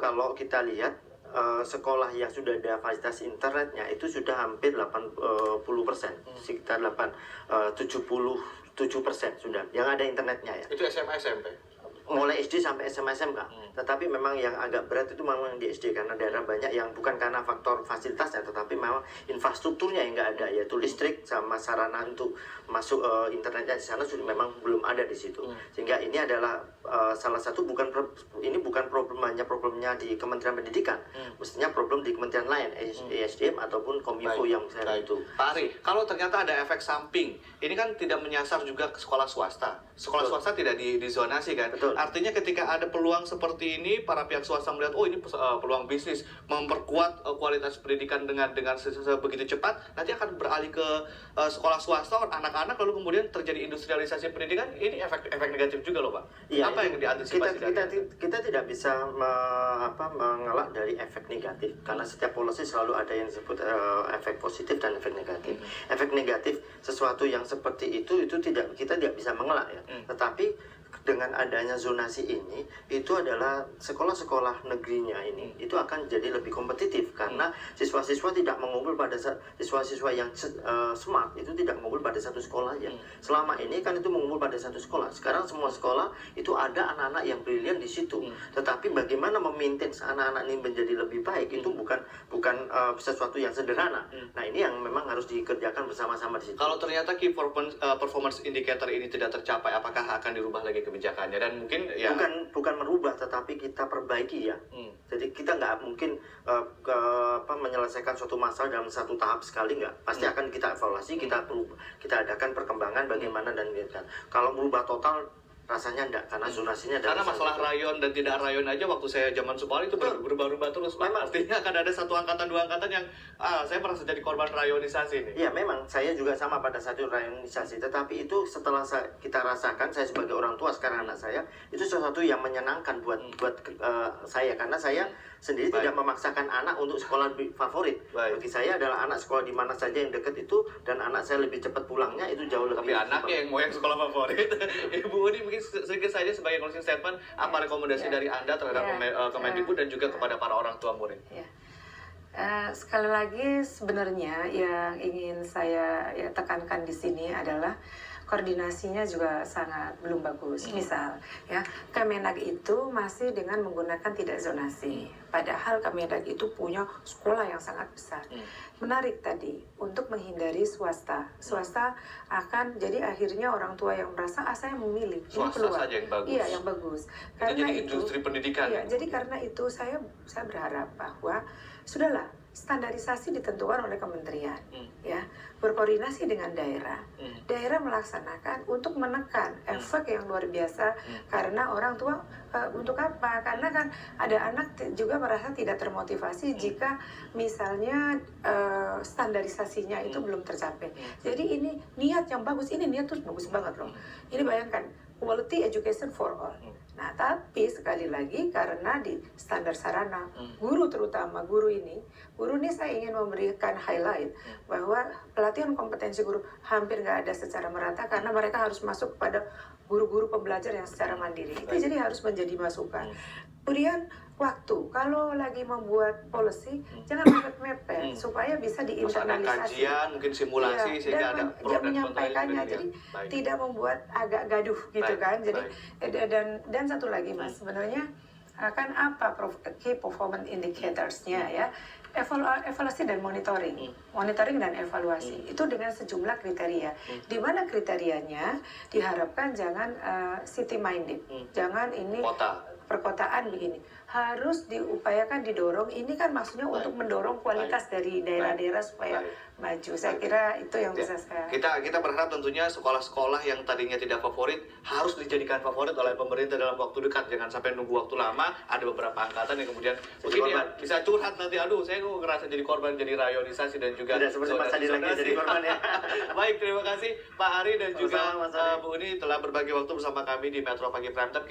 kalau kita lihat sekolah yang sudah ada fasilitas internetnya itu sudah hampir 80%, sekitar 77% sudah yang ada internetnya ya. Itu SMA SMP? Mulai SD sampai SMA SMK. Tetapi memang yang agak berat itu memang di SD karena daerah banyak yang bukan karena faktor fasilitasnya, tetapi memang infrastrukturnya yang nggak ada, yaitu listrik sama sarana untuk masuk internetnya di sana sudah memang belum ada di situ. Sehingga ini adalah salah satu ini bukan problemnya di Kementerian Pendidikan, mestinya problem di kementerian lain, SDM ataupun Kominfo yang saya itu. Pak Ari, kalau ternyata ada efek samping, ini kan tidak menyasar juga ke sekolah swasta. Sekolah swasta tidak dizonasi kan? Betul. Artinya ketika ada peluang seperti ini, para pihak swasta melihat, oh ini peluang bisnis, memperkuat kualitas pendidikan dengan begitu cepat, nanti akan beralih ke sekolah swasta, anak-anak, lalu kemudian terjadi industrialisasi pendidikan, ini efek negatif juga loh Pak. Ya, apa yang diantisipasi? Kita tidak bisa mengelak dari efek negatif, karena setiap policy selalu ada yang disebut efek positif dan efek negatif. Efek negatif sesuatu yang seperti itu kita tidak bisa mengelak ya. Tetapi dengan adanya zonasi ini, itu adalah sekolah-sekolah negerinya ini itu akan jadi lebih kompetitif karena siswa-siswa tidak mengumpul pada siswa-siswa yang smart itu tidak mengumpul pada satu sekolah aja. Selama ini kan itu mengumpul pada satu sekolah. Sekarang semua sekolah itu ada anak-anak yang brilian di situ. Tetapi bagaimana memaintain anak-anak ini menjadi lebih baik itu bukan sesuatu yang sederhana. Nah, ini yang memang harus dikerjakan bersama-sama di situ. Kalau ternyata key performance indicator ini tidak tercapai, apakah akan dirubah lagi kebijakannya? Dan mungkin ya bukan merubah, tetapi kita perbaiki ya. Jadi kita nggak mungkin menyelesaikan suatu masalah dalam satu tahap sekali, nggak. Pasti akan kita evaluasi, kita adakan perkembangan bagaimana dan gitu kan. Kalau merubah total rasanya enggak, karena zonasinya karena masalah rayon dan tidak rayon aja waktu saya zaman sekolah itu berubah-ubah terus Pak. Artinya akan ada satu angkatan dua angkatan yang saya merasa jadi korban rayonisasi nih. Iya, memang saya juga sama pada satu rayonisasi, tetapi itu setelah kita rasakan, saya sebagai orang tua sekarang anak saya itu sesuatu yang menyenangkan buat saya, karena saya sendiri tidak memaksakan anak untuk sekolah favorit. Bagi saya adalah anak sekolah di mana saja yang dekat itu, dan anak saya lebih cepat pulangnya itu jauh lebih. Tapi anaknya yang mau yang sekolah favorit. Ibu Uni mungkin sedikit saja sebagai closing statement, apa rekomendasi dari Anda terhadap Kemendikbud dan juga kepada para orang tua murid? Sekali lagi sebenarnya yang ingin saya tekankan di sini adalah koordinasinya juga sangat belum bagus. Misal ya, Kemenag itu masih dengan menggunakan tidak zonasi, padahal Kemenag itu punya sekolah yang sangat besar. Menarik tadi untuk menghindari swasta akan jadi akhirnya orang tua yang merasa saya memilih swasta saja yang bagus. Iya, yang bagus. Karena jadi industri pendidikan. Iya, jadi karena itu saya berharap bahwa sudahlah, standarisasi ditentukan oleh kementerian, ya, berkoordinasi dengan daerah. Daerah melaksanakan untuk menekan efek yang luar biasa, karena orang tua untuk apa? Karena kan ada anak juga merasa tidak termotivasi jika misalnya standarisasinya itu belum tercapai. Jadi ini niat yang bagus, ini niat terus bagus banget loh. Ini bayangkan, quality education for all. Nah, tapi sekali lagi karena di standar sarana, guru terutama guru ini saya ingin memberikan highlight bahwa pelatihan kompetensi guru hampir nggak ada secara merata karena mereka harus masuk pada guru-guru pembelajar yang secara mandiri. Itu jadi harus menjadi masukan. Kemudian waktu, kalau lagi membuat policy jangan mepet-mepet supaya bisa diinternalisasi. Ada kajian, mungkin simulasi sehingga ada pro dan menyampaikannya, jadi tidak membuat agak gaduh gitu kan. Jadi dan satu lagi Mas, sebenarnya kan apa key performance indicators-nya ya? Evaluasi dan monitoring dan evaluasi itu dengan sejumlah kriteria. Di mana kriterianya diharapkan jangan city minded, jangan ini perkotaan begini. Harus diupayakan didorong. Ini kan maksudnya untuk mendorong kualitas dari daerah-daerah supaya maju. Saya kira itu yang bisa saya. Kita berharap tentunya sekolah-sekolah yang tadinya tidak favorit harus dijadikan favorit oleh pemerintah dalam waktu dekat. Jangan sampai nunggu waktu lama. Ada beberapa angkatan yang kemudian mungkin ya bisa curhat nanti. Aduh, saya kok ngerasa jadi korban, jadi rayonisasi dan juga tidak seperti Mas Adi lagi jadi korban ya. Baik, terima kasih Pak Ari dan juga Bu Uni telah berbagi waktu bersama kami di Metro Pagi Prime Time.